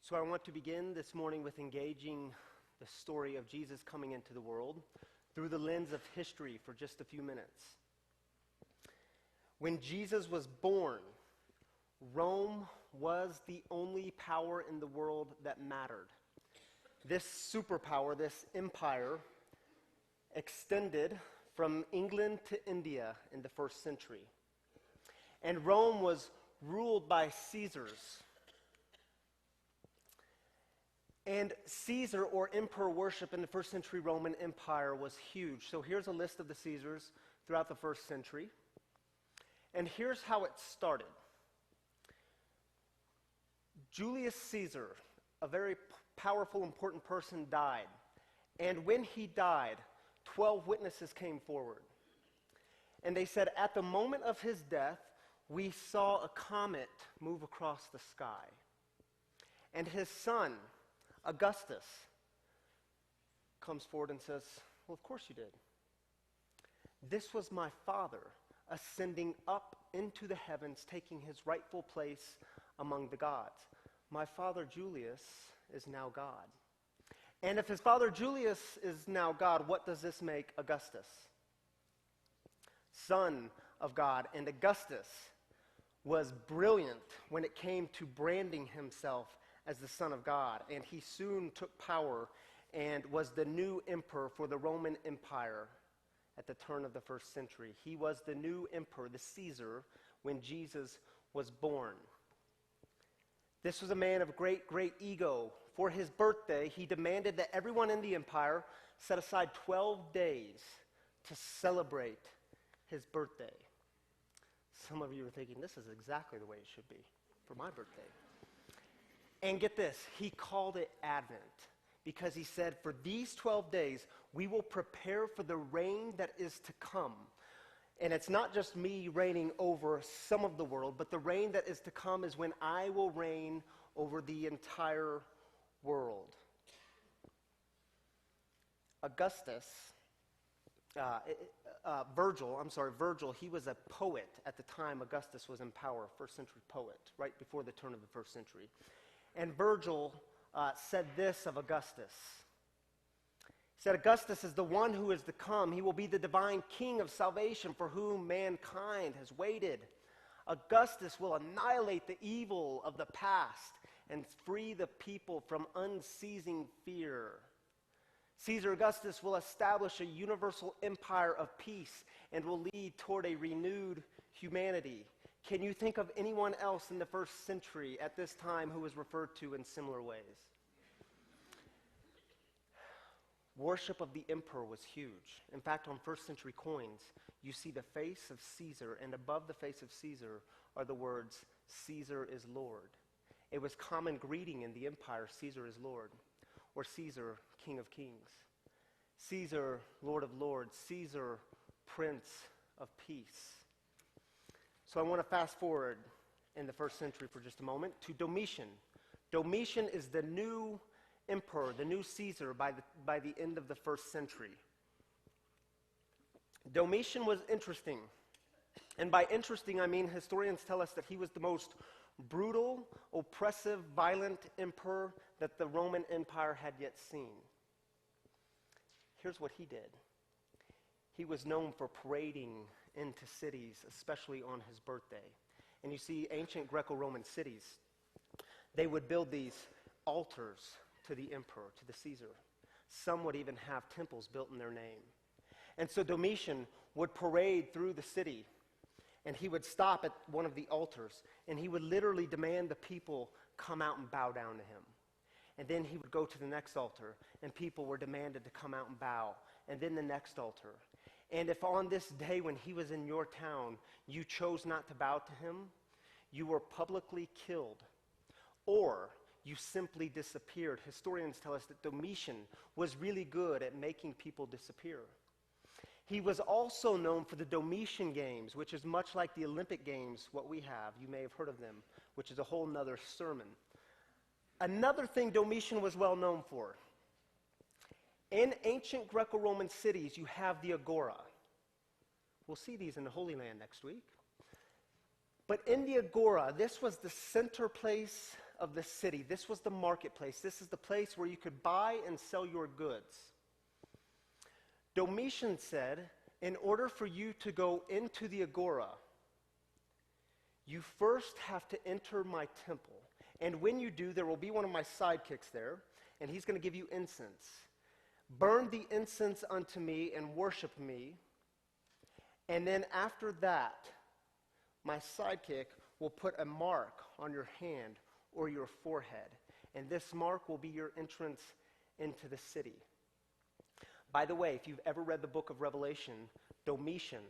So I want to begin this morning with engaging the story of Jesus coming into the world through the lens of history for just a few minutes. When Jesus was born, Rome was the only power in the world that mattered. This superpower, this empire, extended from England to India in the first century. And Rome was ruled by Caesars. And Caesar, or emperor worship in the first century Roman Empire, was huge. So here's a list of the Caesars throughout the first century. And here's how it started. Julius Caesar, a very powerful, important person, died. And when he died, 12 witnesses came forward. And they said, at the moment of his death, we saw a comet move across the sky. And his son, Augustus, comes forward and says, well, of course you did. This was my father ascending up into the heavens, taking his rightful place among the gods. My father Julius is now God. And if his father Julius is now God, what does this make Augustus? Son of God. And Augustus was brilliant when it came to branding himself as the Son of God. And he soon took power and was the new emperor for the Roman Empire at the turn of the first century. He was the new emperor, the Caesar, when Jesus was born. This was a man of great, great ego. For his birthday, he demanded that everyone in the empire set aside 12 days to celebrate his birthday. Some of you are thinking, this is exactly the way it should be for my birthday. And get this, he called it Advent because he said, for these 12 days, we will prepare for the reign that is to come. And it's not just me reigning over some of the world, but the reign that is to come is when I will reign over the entire world. Virgil, he was a poet at the time Augustus was in power, first century poet, right before the turn of the first century. And Virgil said this of Augustus. He said, Augustus is the one who is to come. He will be the divine king of salvation for whom mankind has waited. Augustus will annihilate the evil of the past and free the people from unceasing fear. Caesar Augustus will establish a universal empire of peace and will lead toward a renewed humanity. Can you think of anyone else in the first century at this time who was referred to in similar ways? Worship of the emperor was huge. In fact, on first century coins, you see the face of Caesar, and above the face of Caesar are the words, Caesar is Lord. It was common greeting in the empire, Caesar is Lord, or Caesar, King of Kings. Caesar, Lord of Lords, Caesar, Prince of Peace. So I want to fast forward in the first century for just a moment to Domitian. Domitian is the new emperor, the new Caesar by the end of the first century. Domitian was interesting. And by interesting, I mean historians tell us that he was the most brutal, oppressive, violent emperor that the Roman Empire had yet seen. Here's what he did. He was known for parading into cities, especially on his birthday. And you see ancient Greco-Roman cities, they would build these altars to the emperor, to the Caesar. Some would even have temples built in their name. And so Domitian would parade through the city, and he would stop at one of the altars, and he would literally demand the people come out and bow down to him. And then he would go to the next altar, and people were demanded to come out and bow, and then the next altar. And if on this day when he was in your town, you chose not to bow to him, you were publicly killed, or you simply disappeared. Historians tell us that Domitian was really good at making people disappear. He was also known for the Domitian Games, which is much like the Olympic Games, what we have. You may have heard of them, which is a whole nother sermon. Another thing Domitian was well known for. In ancient Greco-Roman cities, you have the agora. We'll see these in the Holy Land next week. But in the agora, this was the center place of the city. This was the marketplace. This is the place where you could buy and sell your goods. Domitian said, in order for you to go into the agora, you first have to enter my temple. And when you do, there will be one of my sidekicks there, and he's going to give you incense. Burn the incense unto me and worship me. And then after that, my sidekick will put a mark on your hand or your forehead. And this mark will be your entrance into the city. By the way, if you've ever read the book of Revelation, Domitian,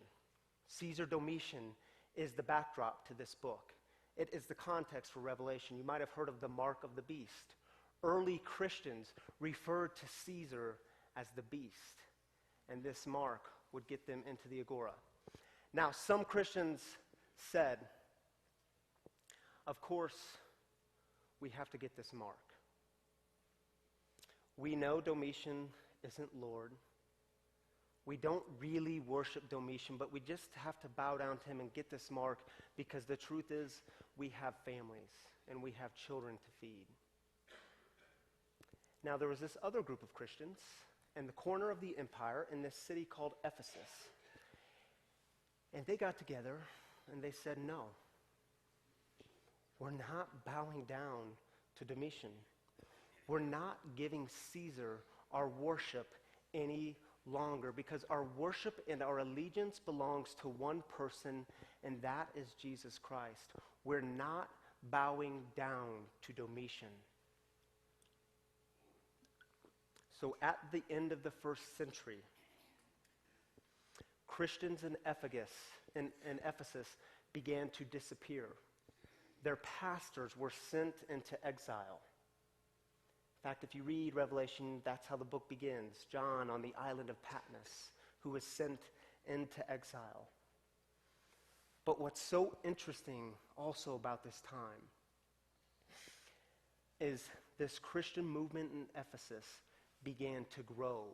Caesar Domitian, is the backdrop to this book. It is the context for Revelation. You might have heard of the mark of the beast. Early Christians referred to Caesar as the beast, and this mark would get them into the agora. Now, some Christians said, of course, we have to get this mark. We know Domitian isn't Lord. We don't really worship Domitian, but we just have to bow down to him and get this mark, because the truth is we have families and we have children to feed. Now, there was this other group of Christians in the corner of the empire in this city called Ephesus. And they got together and they said, no, we're not bowing down to Domitian. We're not giving Caesar our worship any longer, because our worship and our allegiance belongs to one person, and that is Jesus Christ. We're not bowing down to Domitian. So at the end of the first century, Christians in Ephesus began to disappear. Their pastors were sent into exile. In fact, if you read Revelation, that's how the book begins. John on the island of Patmos, who was sent into exile. But what's so interesting also about this time is this Christian movement in Ephesus began to grow.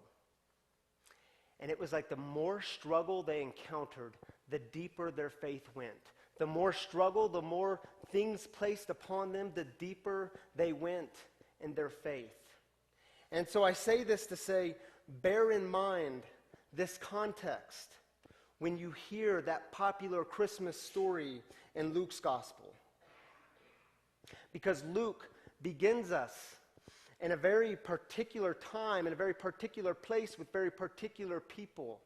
And it was like the more struggle they encountered, the deeper their faith went. The more struggle, the more things placed upon them, the deeper they went in their faith. And so I say this to say, bear in mind this context when you hear that popular Christmas story in Luke's gospel. Because Luke begins us in a very particular time, in a very particular place with very particular people.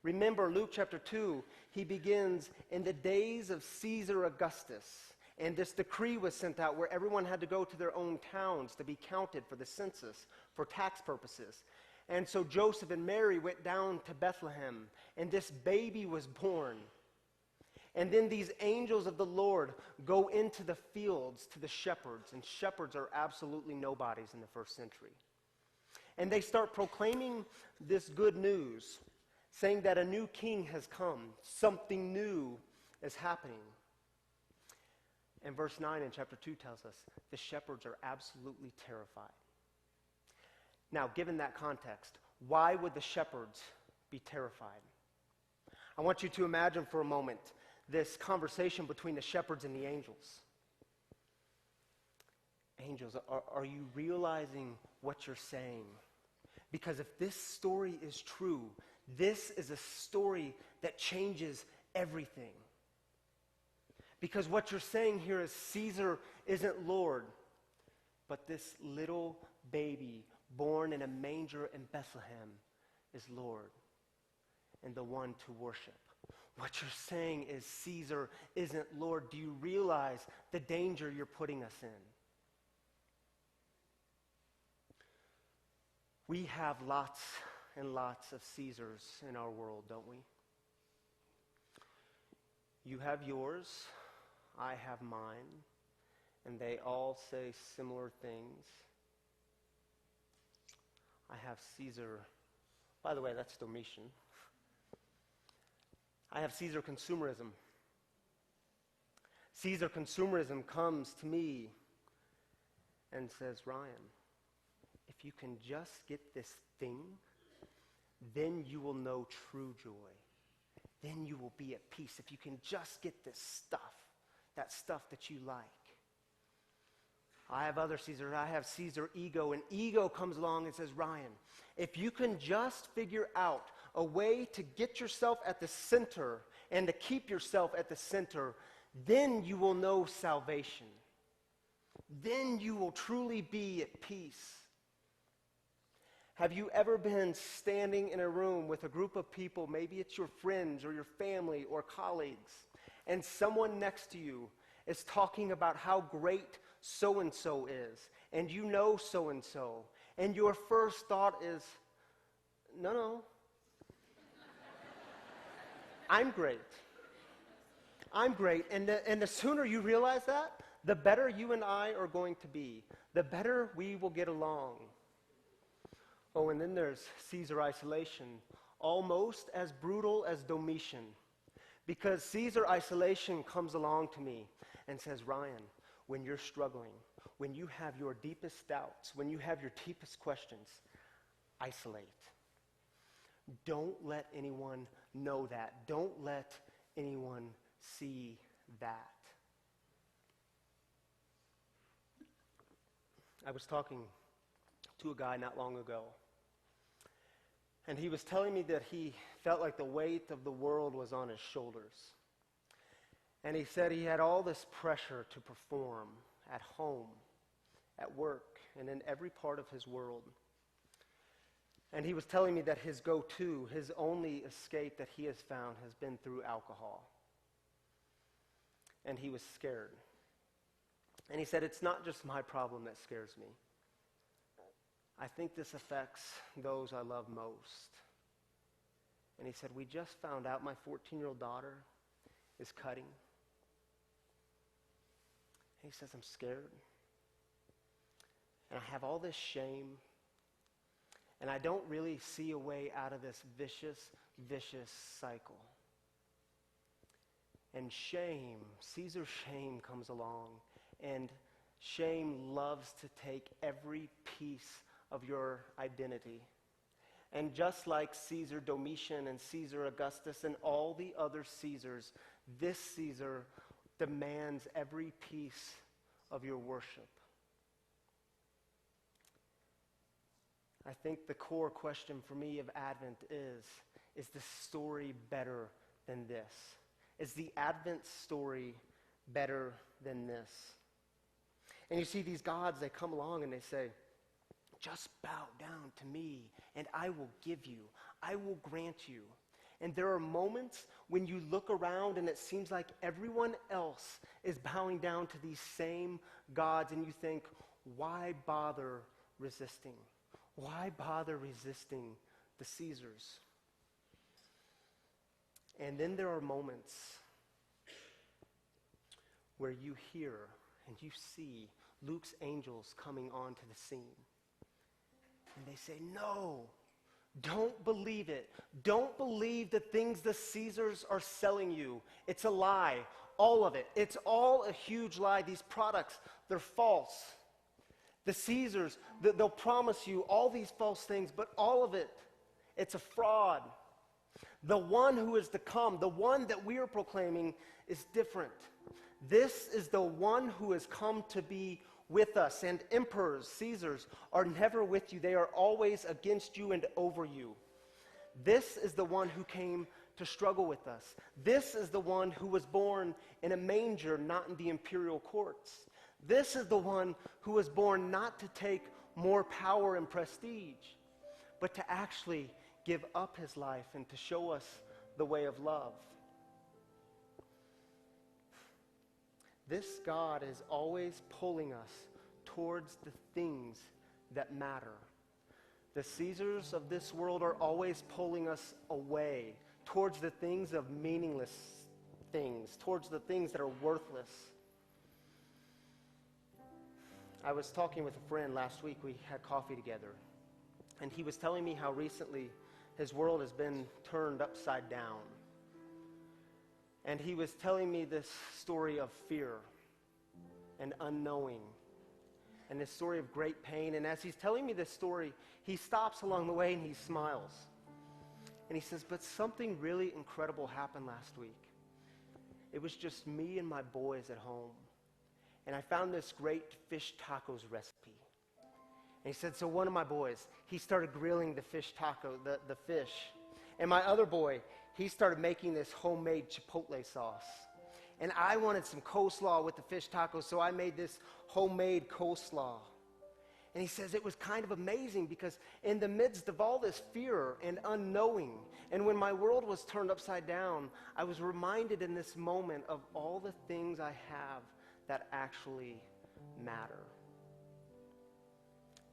Remember, Luke chapter 2, he begins in the days of Caesar Augustus. And this decree was sent out where everyone had to go to their own towns to be counted for the census, for tax purposes. And so Joseph and Mary went down to Bethlehem, and this baby was born. And then these angels of the Lord go into the fields to the shepherds, and shepherds are absolutely nobodies in the first century. And they start proclaiming this good news, saying that a new king has come, something new is happening. And verse 9 in chapter 2 tells us the shepherds are absolutely terrified. Now, given that context, why would the shepherds be terrified? I want you to imagine for a moment this conversation between the shepherds and the angels. Angels, are you realizing what you're saying? Because if this story is true, this is a story that changes everything. Because what you're saying here is Caesar isn't Lord, but this little baby born in a manger in Bethlehem is Lord and the one to worship. What you're saying is Caesar isn't Lord. Do you realize the danger you're putting us in? We have lots and lots of Caesars in our world, don't we? You have yours, I have mine, and they all say similar things. I have Caesar. By the way, that's Domitian. I have Caesar consumerism. Caesar consumerism comes to me and says, Ryan, if you can just get this thing, then you will know true joy. Then you will be at peace. If you can just get this stuff, that stuff that you like. I have other Caesars. I have Caesar ego. And ego comes along and says, Ryan, if you can just figure out a way to get yourself at the center and to keep yourself at the center, then you will know salvation. Then you will truly be at peace. Have you ever been standing in a room with a group of people, maybe it's your friends or your family or colleagues, and someone next to you is talking about how great so-and-so is, and you know so-and-so, and your first thought is, no, I'm great. I'm great. And the sooner you realize that, the better you and I are going to be. The better we will get along. Oh, and then there's Caesar isolation, almost as brutal as Domitian. Because Caesar isolation comes along to me and says, Ryan, when you're struggling, when you have your deepest doubts, when you have your deepest questions, isolate. Don't let anyone know that. Don't let anyone see that. I was talking to a guy not long ago, and he was telling me that he felt like the weight of the world was on his shoulders. And he said he had all this pressure to perform at home, at work, and in every part of his world. And he was telling me that his go-to, his only escape that he has found has been through alcohol. And he was scared. And he said, it's not just my problem that scares me. I think this affects those I love most. And he said, we just found out my 14-year-old daughter is cutting. And he says, I'm scared. And I have all this shame. And I don't really see a way out of this vicious cycle. And shame, Caesar's shame comes along. And shame loves to take every piece of your identity. And just like Caesar Domitian and Caesar Augustus and all the other Caesars, this Caesar demands every piece of your worship. I think the core question for me of Advent is the story better than this? Is the Advent story better than this? And you see these gods, they come along and they say, just bow down to me and I will give you, I will grant you. And there are moments when you look around and it seems like everyone else is bowing down to these same gods and you think, why bother resisting? Why bother resisting the Caesars? And then there are moments where you hear and you see Luke's angels coming onto the scene. And they say, no, don't believe it. Don't believe the things the Caesars are selling you. It's a lie, all of it. It's all a huge lie. These products, they're false. The Caesars, they'll promise you all these false things, but all of it, it's a fraud. The one who is to come, the one that we are proclaiming, is different. This is the one who has come to be with us, and emperors, Caesars, are never with you. They are always against you and over you. This is the one who came to struggle with us. This is the one who was born in a manger, not in the imperial courts. This is the one who was born not to take more power and prestige, but to actually give up his life and to show us the way of love. This God is always pulling us towards the things that matter. The Caesars of this world are always pulling us away towards the things of meaningless things, towards the things that are worthless. I was talking with a friend last week. We had coffee together. And he was telling me how recently his world has been turned upside down. And he was telling me this story of fear and unknowing and this story of great pain. And as he's telling me this story, he stops along the way and he smiles. And he says, but something really incredible happened last week. It was just me and my boys at home. And I found this great fish tacos recipe. And he said, so one of my boys, he started grilling the fish taco, the fish. And my other boy, he started making this homemade chipotle sauce. And I wanted some coleslaw with the fish tacos, so I made this homemade coleslaw. And he says it was kind of amazing because in the midst of all this fear and unknowing, and when my world was turned upside down, I was reminded in this moment of all the things I have that actually matter.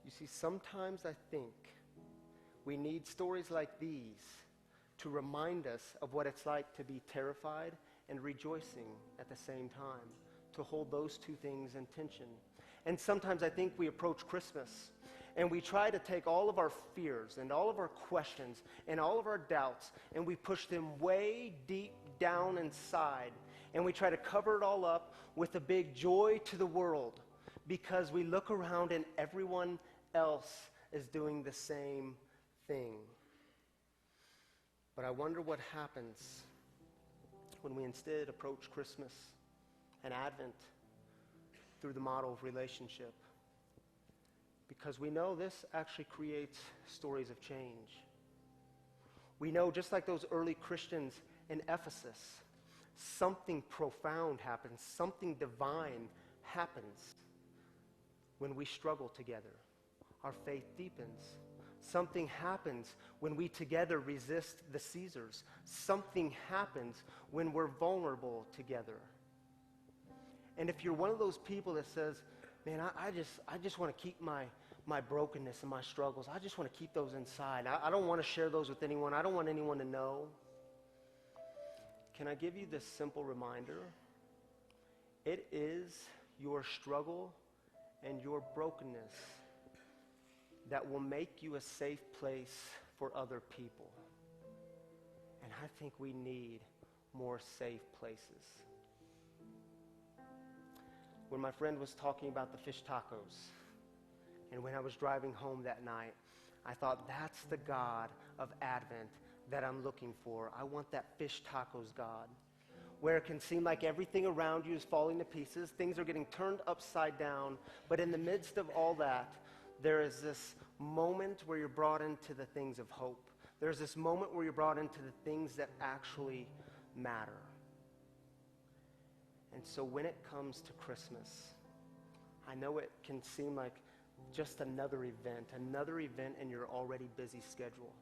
You see, sometimes I think we need stories like these to remind us of what it's like to be terrified and rejoicing at the same time, to hold those two things in tension. And sometimes I think we approach Christmas and we try to take all of our fears and all of our questions and all of our doubts and we push them way deep down inside and we try to cover it all up with a big joy to the world because we look around and everyone else is doing the same thing. But I wonder what happens when we instead approach Christmas and Advent through the model of relationship. Because we know this actually creates stories of change. We know, just like those early Christians in Ephesus, something profound happens, something divine happens when we struggle together. Our faith deepens. Something happens when we together resist the Caesars. Something happens when we're vulnerable together. And if you're one of those people that says, man, I just want to keep my brokenness and my struggles, I just want to keep those inside. I don't want to share those with anyone. I don't want anyone to know. Can I give you this simple reminder? It is your struggle and your brokenness that will make you a safe place for other people. And I think we need more safe places. When my friend was talking about the fish tacos, and when I was driving home that night, I thought, that's the God of Advent that I'm looking for. I want that fish tacos God, where it can seem like everything around you is falling to pieces, things are getting turned upside down, but in the midst of all that, there is this moment where you're brought into the things of hope. There's this moment where you're brought into the things that actually matter. And so when it comes to Christmas, I know it can seem like just another event in your already busy schedule.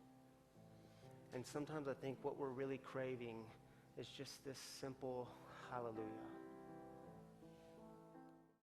And sometimes I think what we're really craving is just this simple hallelujah.